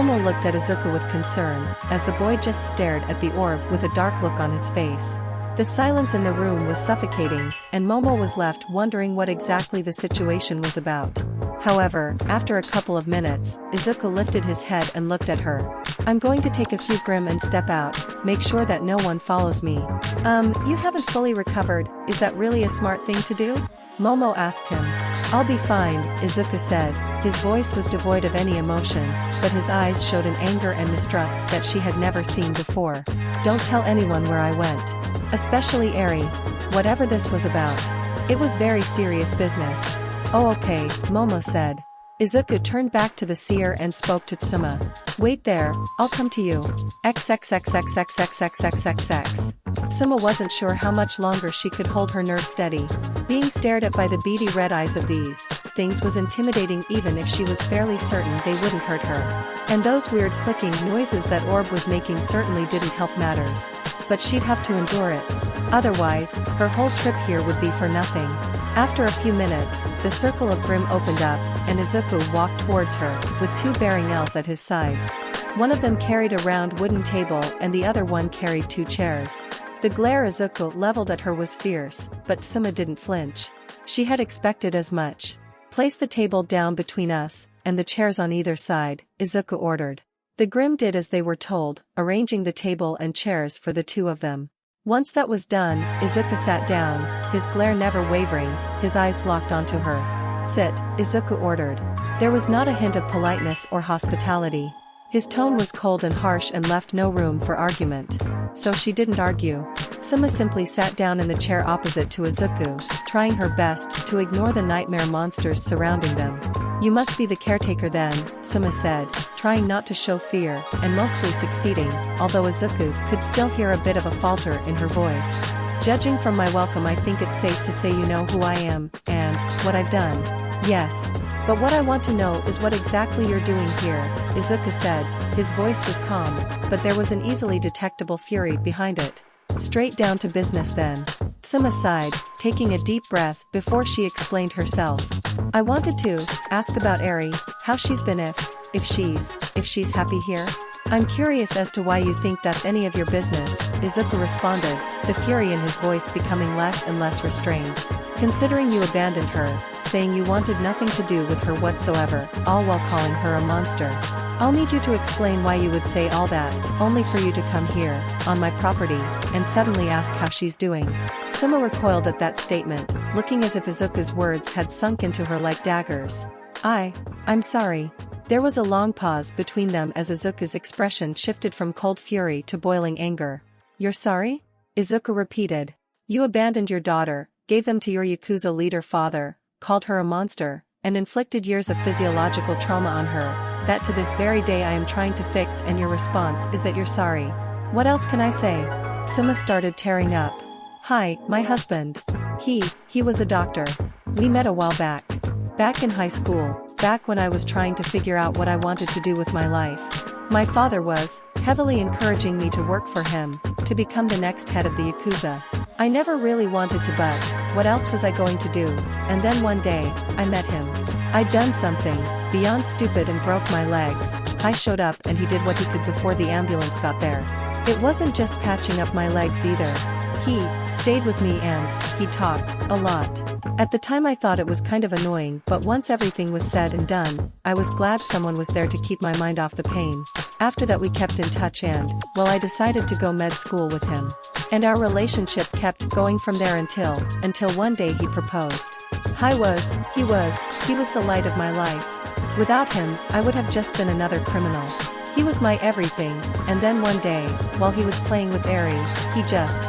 Momo looked at Izuku with concern, as the boy just stared at the orb with a dark look on his face. The silence in the room was suffocating, and Momo was left wondering what exactly the situation was about. However, after a couple of minutes, Izuku lifted his head and looked at her. "I'm going to take a few grim and step out, make sure that no one follows me." You haven't fully recovered, is that really a smart thing to do?" Momo asked him. "I'll be fine," Izuku said. His voice was devoid of any emotion, but his eyes showed an anger and mistrust that she had never seen before. "Don't tell anyone where I went. Especially Eri. Whatever this was about. It was very serious business." "Oh okay," Momo said. Izuku turned back to the seer and spoke to Tsuma. "Wait there, I'll come to you. XXXXXXXXXX." Tsuma wasn't sure how much longer she could hold her nerve steady. Being stared at by the beady red eyes of these things was intimidating even if she was fairly certain they wouldn't hurt her. And those weird clicking noises that orb was making certainly didn't help matters. But she'd have to endure it. Otherwise, her whole trip here would be for nothing. After a few minutes, the circle of Grim opened up, and Izuku walked towards her, with two bearing elves at his sides. One of them carried a round wooden table and the other one carried two chairs. The glare Izuku leveled at her was fierce, but Tsuma didn't flinch. She had expected as much. "Place the table down between us, and the chairs on either side," Izuku ordered. The Grim did as they were told, arranging the table and chairs for the two of them. Once that was done, Izuku sat down, his glare never wavering, his eyes locked onto her. "Sit," Izuku ordered. There was not a hint of politeness or hospitality. His tone was cold and harsh and left no room for argument. So she didn't argue. Tsuma simply sat down in the chair opposite to Izuku, trying her best to ignore the nightmare monsters surrounding them. "You must be the caretaker then," Tsuma said, trying not to show fear, and mostly succeeding, although Izuku could still hear a bit of a falter in her voice. "Judging from my welcome I think it's safe to say you know who I am, and what I've done." "Yes. But what I want to know is what exactly you're doing here," Izuku said. His voice was calm, but there was an easily detectable fury behind it. "Straight down to business then." Tsuma sighed, taking a deep breath before she explained herself. "I wanted to ask about Eri, how she's been if she's happy here. I'm curious as to why you think that's any of your business," Izuku responded, the fury in his voice becoming less and less restrained. "Considering you abandoned her, saying you wanted nothing to do with her whatsoever, all while calling her a monster. I'll need you to explain why you would say all that, only for you to come here, on my property, and suddenly ask how she's doing." Tsuma recoiled at that statement, looking as if Izuku's words had sunk into her like daggers. I'm sorry." There was a long pause between them as Izuku's expression shifted from cold fury to boiling anger. "You're sorry?" Izuku repeated. "You abandoned your daughter, gave them to your Yakuza leader father, called her a monster, and inflicted years of physiological trauma on her, that to this very day I am trying to fix, and your response is that you're sorry. What else can I say?" Tsuma started tearing up. "Hi, my husband. He was a doctor. We met a while back. Back in high school, back when I was trying to figure out what I wanted to do with my life. My father was heavily encouraging me to work for him, to become the next head of the Yakuza. I never really wanted to, but what else was I going to do? And then one day, I met him. I'd done something beyond stupid and broke my legs. I showed up and he did what he could before the ambulance got there. It wasn't just patching up my legs either. He stayed with me and he talked a lot. At the time I thought it was kind of annoying, but once everything was said and done, I was glad someone was there to keep my mind off the pain. After that we kept in touch and, well, I decided to go med school with him. And our relationship kept going from there until one day he proposed. He was the light of my life. Without him, I would have just been another criminal. He was my everything, and then one day, while he was playing with Eri, he just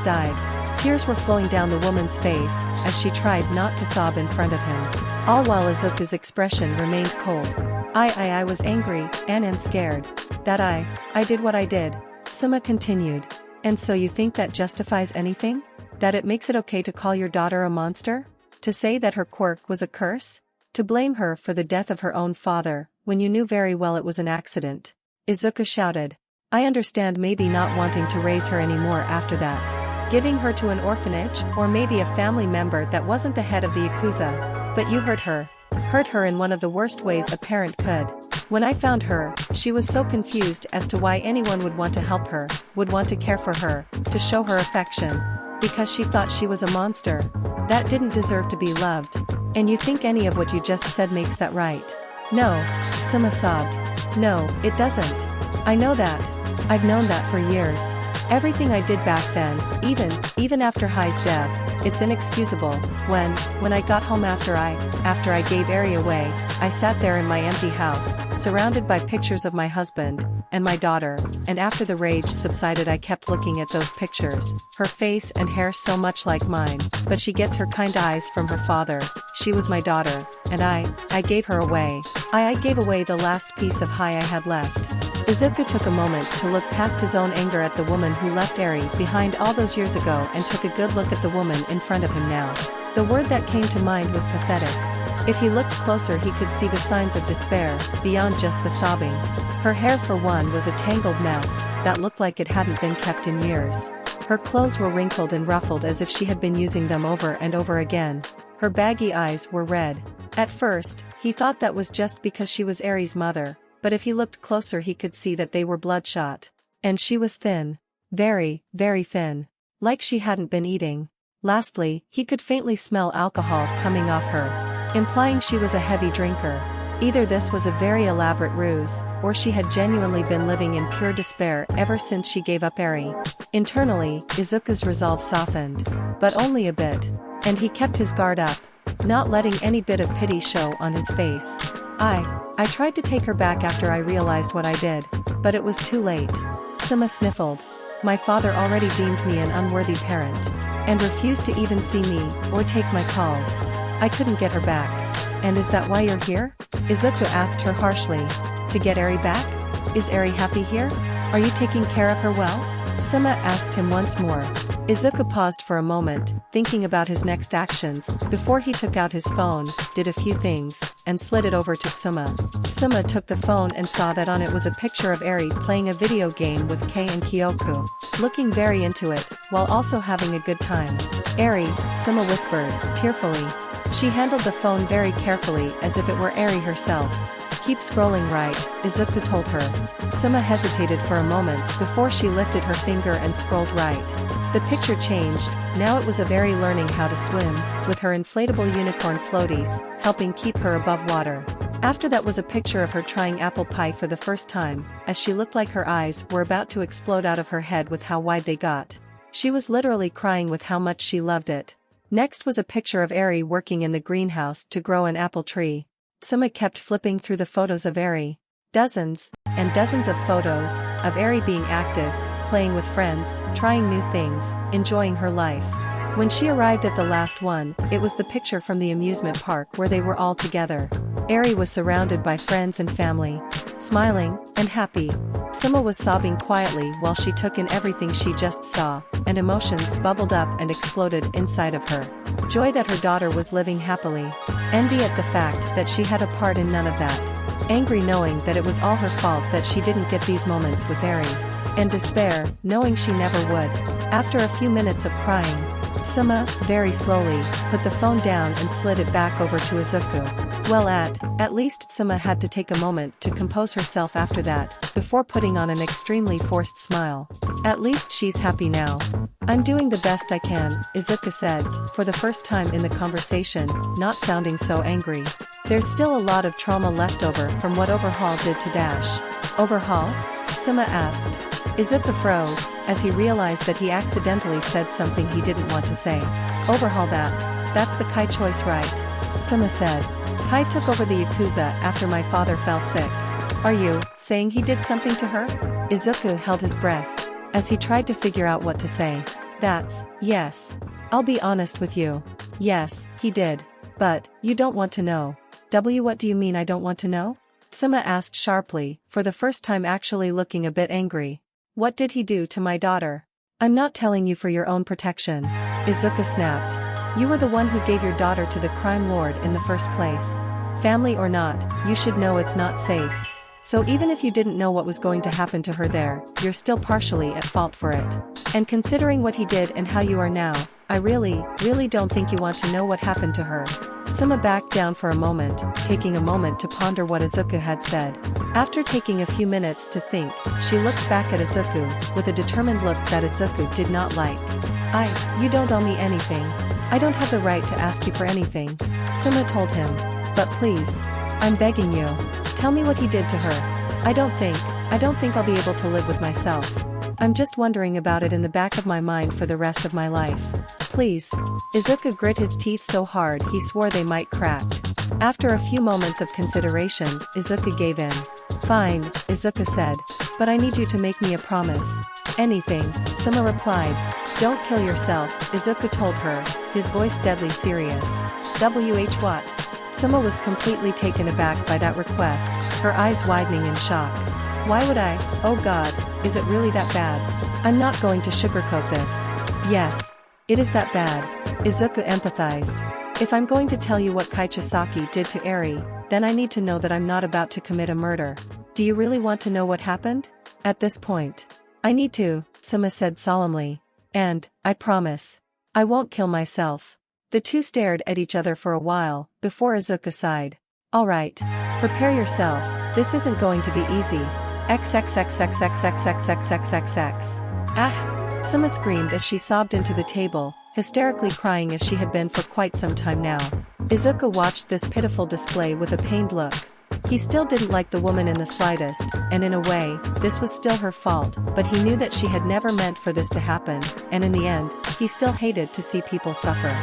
died. Tears were flowing down the woman's face, as she tried not to sob in front of him. All while Izuku's expression remained cold. I was angry, and scared. That I did what I did. Tsuma continued. And so you think that justifies anything? That it makes it okay to call your daughter a monster? To say that her quirk was a curse? To blame her for the death of her own father, when you knew very well it was an accident? Izuku shouted. I understand maybe not wanting to raise her anymore after that. Giving her to an orphanage, or maybe a family member that wasn't the head of the Yakuza. But you hurt her. Hurt her in one of the worst ways a parent could. When I found her, she was so confused as to why anyone would want to help her, would want to care for her, to show her affection. Because she thought she was a monster that didn't deserve to be loved. And you think any of what you just said makes that right? No, Sima sobbed. No, it doesn't. I know that. I've known that for years. Everything I did back then, even after Hai's death, it's inexcusable. When I got home after I gave Eri away, I sat there in my empty house, surrounded by pictures of my husband and my daughter, and after the rage subsided I kept looking at those pictures, her face and hair so much like mine, but she gets her kind eyes from her father. She was my daughter, and I gave her away. I gave away the last piece of Hai I had left. Izuku took a moment to look past his own anger at the woman who left Eri behind all those years ago and took a good look at the woman in front of him now. The word that came to mind was pathetic. If he looked closer he could see the signs of despair, beyond just the sobbing. Her hair for one was a tangled mess, that looked like it hadn't been kept in years. Her clothes were wrinkled and ruffled as if she had been using them over and over again. Her baggy eyes were red. At first, he thought that was just because she was Eri's mother. But if he looked closer he could see that they were bloodshot. And she was thin. Very, very thin. Like she hadn't been eating. Lastly, he could faintly smell alcohol coming off her, implying she was a heavy drinker. Either this was a very elaborate ruse, or she had genuinely been living in pure despair ever since she gave up Eri. Internally, Izuku's resolve softened. But only a bit. And he kept his guard up, not letting any bit of pity show on his face. I tried to take her back after I realized what I did, but it was too late. Sima sniffled. My father already deemed me an unworthy parent, and refused to even see me, or take my calls. I couldn't get her back. And is that why you're here? Izuku asked her harshly. To get Eri back? Is Eri happy here? Are you taking care of her well? Sima asked him once more. Izuku paused for a moment, thinking about his next actions, before he took out his phone, did a few things, and slid it over to Sima. Sima took the phone and saw that on it was a picture of Eri playing a video game with Kei and Kyoku, looking very into it, while also having a good time. Eri, Sima whispered, tearfully. She handled the phone very carefully as if it were Eri herself. Keep scrolling right, Izuku told her. Sima hesitated for a moment before she lifted her finger and scrolled right. The picture changed, now it was of Eri learning how to swim, with her inflatable unicorn floaties, helping keep her above water. After that was a picture of her trying apple pie for the first time, as she looked like her eyes were about to explode out of her head with how wide they got. She was literally crying with how much she loved it. Next was a picture of Eri working in the greenhouse to grow an apple tree. Sima kept flipping through the photos of Eri. Dozens, and dozens of photos, of Eri being active, playing with friends, trying new things, enjoying her life. When she arrived at the last one, it was the picture from the amusement park where they were all together. Eri was surrounded by friends and family, smiling, and happy. Sima was sobbing quietly while she took in everything she just saw, and emotions bubbled up and exploded inside of her. Joy that her daughter was living happily. Envy at the fact that she had a part in none of that. Angry knowing that it was all her fault that she didn't get these moments with Eri. And despair, knowing she never would. After a few minutes of crying, Sima, very slowly, put the phone down and slid it back over to Izuku. Well at least Sima had to take a moment to compose herself after that, before putting on an extremely forced smile. At least she's happy now. I'm doing the best I can, Izuku said, for the first time in the conversation, not sounding so angry. There's still a lot of trauma left over from what Overhaul did to Dash. Overhaul? Sima asked. Izuku froze, as he realized that he accidentally said something he didn't want to say. Overhaul, that's the Kai choice, right? Sima said. Kai took over the Yakuza after my father fell sick. Are you saying he did something to her? Izuku held his breath, as he tried to figure out what to say. Yes. I'll be honest with you. Yes, he did. But, you don't want to know. What do you mean I don't want to know? Sima asked sharply, for the first time actually looking a bit angry. What did he do to my daughter? I'm not telling you for your own protection. Izuku snapped. You were the one who gave your daughter to the crime lord in the first place. Family or not, you should know it's not safe. So even if you didn't know what was going to happen to her there, you're still partially at fault for it. And considering what he did and how you are now, I really don't think you want to know what happened to her. Suma backed down for a moment, taking a moment to ponder what Izuku had said. After taking a few minutes to think, she looked back at Izuku, with a determined look that Izuku did not like. You don't owe me anything. I don't have the right to ask you for anything. Suma told him. But please. I'm begging you. Tell me what he did to her. I don't think I'll be able to live with myself. I'm just wondering about it in the back of my mind for the rest of my life. Please. Izuku grit his teeth so hard he swore they might crack. After a few moments of consideration, Izuku gave in. Fine, Izuku said. But I need you to make me a promise. Anything, Suma replied. Don't kill yourself, Izuku told her, his voice deadly serious. What? Suma was completely taken aback by that request, her eyes widening in shock. Why would I? Oh God, is it really that bad? I'm not going to sugarcoat this. Yes. It is that bad. Izuku empathized. If I'm going to tell you what Kaichisaki did to Eri, then I need to know that I'm not about to commit a murder. Do you really want to know what happened? At this point. I need to, Suma said solemnly. And, I promise. I won't kill myself. The two stared at each other for a while, before Izuku sighed. Alright. Prepare yourself, this isn't going to be easy. XXXXXXXXXXXX. Ah! Suma screamed as she sobbed into the table, hysterically crying as she had been for quite some time now. Izuku watched this pitiful display with a pained look. He still didn't like the woman in the slightest, and in a way, this was still her fault, but he knew that she had never meant for this to happen, and in the end, he still hated to see people suffer.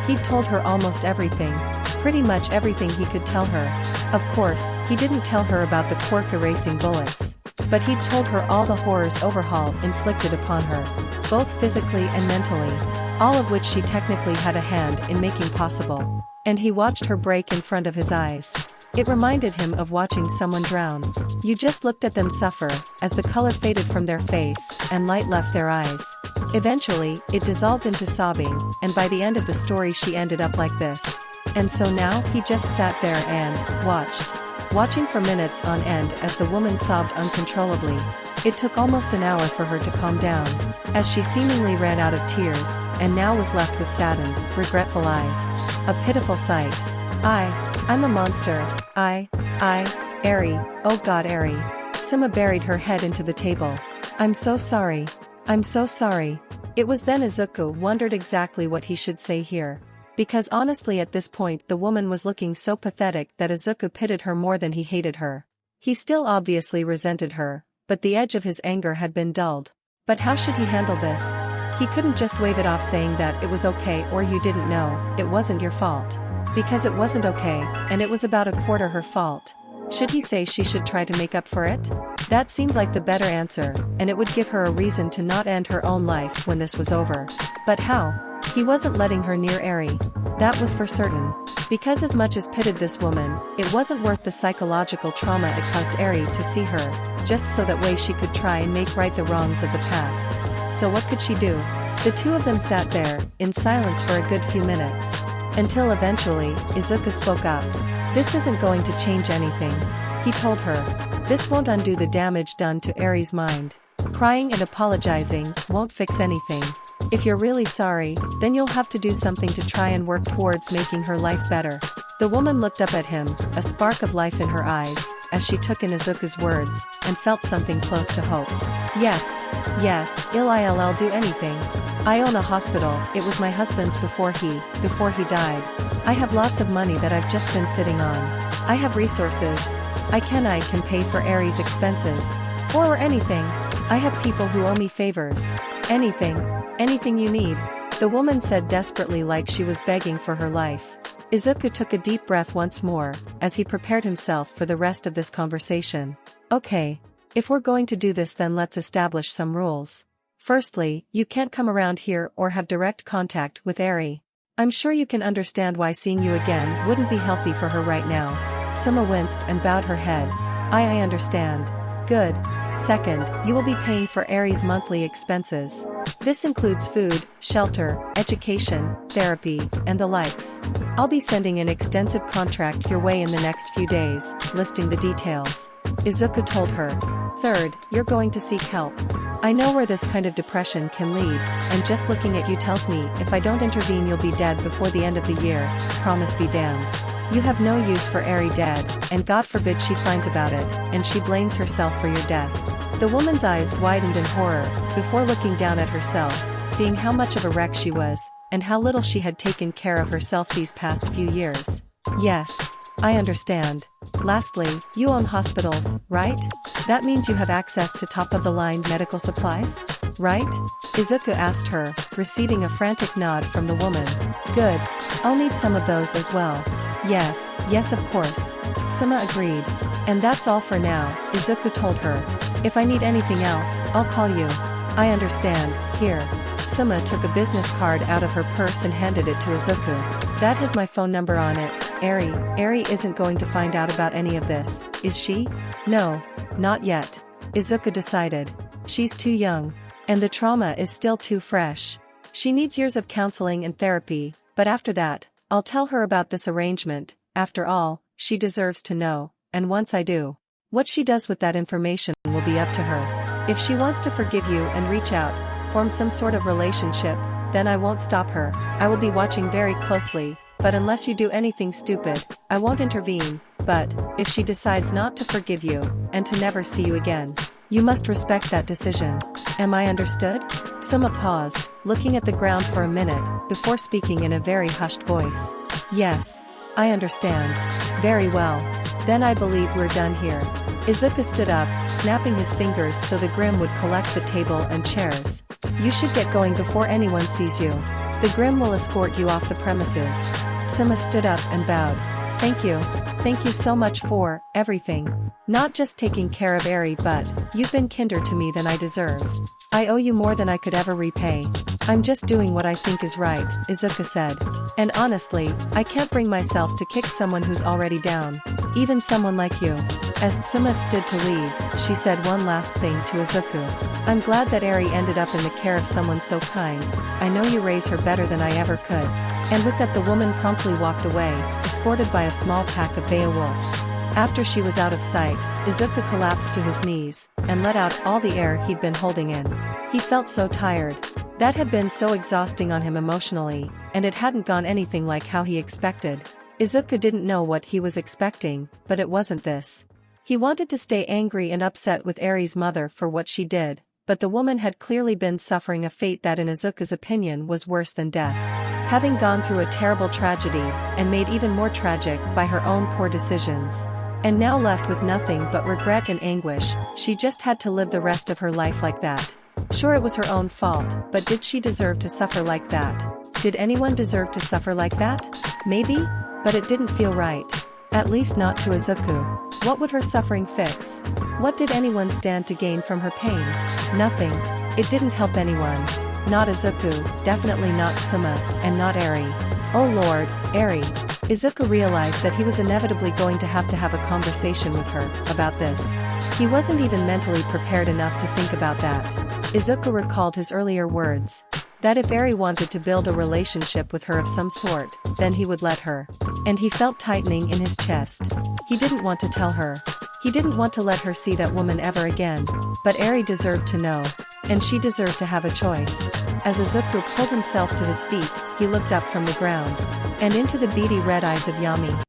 He'd told her almost everything. Pretty much everything he could tell her. Of course, he didn't tell her about the cork erasing bullets. But he'd told her all the horrors Overhaul inflicted upon her, both physically and mentally, all of which she technically had a hand in making possible. And he watched her break in front of his eyes. It reminded him of watching someone drown. You just looked at them suffer, as the color faded from their face, and light left their eyes. Eventually, it dissolved into sobbing, and by the end of the story she ended up like this. And so now he just sat there and watching for minutes on end as the woman sobbed uncontrollably. It took almost an hour for her to calm down, as she seemingly ran out of tears, and now was left with saddened, regretful eyes. A pitiful sight. I'm a monster. Eri, oh God Eri. Suma buried her head into the table. I'm so sorry. I'm so sorry. It was then Izuku wondered exactly what he should say here. Because honestly at this point the woman was looking so pathetic that Izuku pitied her more than he hated her. He still obviously resented her, but the edge of his anger had been dulled. But how should he handle this? He couldn't just wave it off saying that it was okay or you didn't know, it wasn't your fault. Because it wasn't okay, and it was about a quarter her fault. Should he say she should try to make up for it? That seemed like the better answer, and it would give her a reason to not end her own life when this was over. But how? He wasn't letting her near Eri. That was for certain. Because as much as pitied this woman, it wasn't worth the psychological trauma it caused Eri to see her, just so that way she could try and make right the wrongs of the past. So what could she do? The two of them sat there, in silence for a good few minutes. Until eventually, Izuku spoke up. This isn't going to change anything. He told her. This won't undo the damage done to Eri's mind. Crying and apologizing won't fix anything. If you're really sorry, then you'll have to do something to try and work towards making her life better. The woman looked up at him, a spark of life in her eyes, as she took in Izuku's words, and felt something close to hope. Yes, I'll do anything. I own a hospital, it was my husband's before he died. I have lots of money that I've just been sitting on. I have resources. I can pay for Eri's expenses. Or anything. I have people who owe me favors. Anything you need. The woman said desperately like she was begging for her life. Izuku took a deep breath once more, as he prepared himself for the rest of this conversation. Okay. If we're going to do this then let's establish some rules. Firstly, you can't come around here or have direct contact with Eri. I'm sure you can understand why seeing you again wouldn't be healthy for her right now. Suma winced and bowed her head. I understand. Good. Second, you will be paying for Eri's monthly expenses. This includes food, shelter, education, therapy, and the likes. I'll be sending an extensive contract your way in the next few days, listing the details. Izuku told her. Third, you're going to seek help. I know where this kind of depression can lead, and just looking at you tells me if I don't intervene you'll be dead before the end of the year, promise be damned. You have no use for Eri dead, and God forbid she finds about it, and she blames herself for your death. The woman's eyes widened in horror, before looking down at herself, seeing how much of a wreck she was, and how little she had taken care of herself these past few years. Yes. I understand. Lastly, you own hospitals, right? That means you have access to top-of-the-line medical supplies? Right? Izuku asked her, receiving a frantic nod from the woman. Good. I'll need some of those as well. Yes, of course. Sima agreed. And that's all for now, Izuku told her. If I need anything else, I'll call you. I understand. Here. Sima took a business card out of her purse and handed it to Izuku. That has my phone number on it. Eri isn't going to find out about any of this, is she? No, not yet. Izuku decided. She's too young. And the trauma is still too fresh. She needs years of counseling and therapy, but after that, I'll tell her about this arrangement. After all, she deserves to know, and once I do, what she does with that information will be up to her. If she wants to forgive you and reach out, form some sort of relationship, then I won't stop her. I will be watching very closely, but unless you do anything stupid, I won't intervene. But, if she decides not to forgive you, and to never see you again, you must respect that decision. Am I understood? Sima paused, looking at the ground for a minute, before speaking in a very hushed voice. Yes. I understand. Very well. Then I believe we're done here. Izuku stood up, snapping his fingers so the Grimm would collect the table and chairs. You should get going before anyone sees you. The Grimm will escort you off the premises. Sima stood up and bowed. Thank you. Thank you so much for everything. Not just taking care of Eri, but you've been kinder to me than I deserve. I owe you more than I could ever repay. I'm just doing what I think is right, Izuku said. And honestly, I can't bring myself to kick someone who's already down. Even someone like you. As Sima stood to leave, she said one last thing to Izuku. I'm glad that Eri ended up in the care of someone so kind. I know you raise her better than I ever could. And with that the woman promptly walked away, escorted by a small pack of Beowulfs. After she was out of sight, Izuku collapsed to his knees, and let out all the air he'd been holding in. He felt so tired. That had been so exhausting on him emotionally, and it hadn't gone anything like how he expected. Izuku didn't know what he was expecting, but it wasn't this. He wanted to stay angry and upset with Eri's mother for what she did, but the woman had clearly been suffering a fate that in Izuku's opinion was worse than death. Having gone through a terrible tragedy, and made even more tragic by her own poor decisions. And now left with nothing but regret and anguish, she just had to live the rest of her life like that. Sure, it was her own fault, but did she deserve to suffer like that? Did anyone deserve to suffer like that? Maybe? But it didn't feel right. At least not to Izuku. What would her suffering fix? What did anyone stand to gain from her pain? Nothing. It didn't help anyone. Not Izuku, definitely not Sima, and not Eri. Oh Lord, Eri. Izuku realized that he was inevitably going to have a conversation with her about this. He wasn't even mentally prepared enough to think about that. Izuku recalled his earlier words. That if Eri wanted to build a relationship with her of some sort, then he would let her. And he felt tightening in his chest. He didn't want to tell her. He didn't want to let her see that woman ever again. But Eri deserved to know. And she deserved to have a choice. As Izuku pulled himself to his feet, he looked up from the ground. And into the beady red eyes of Yami.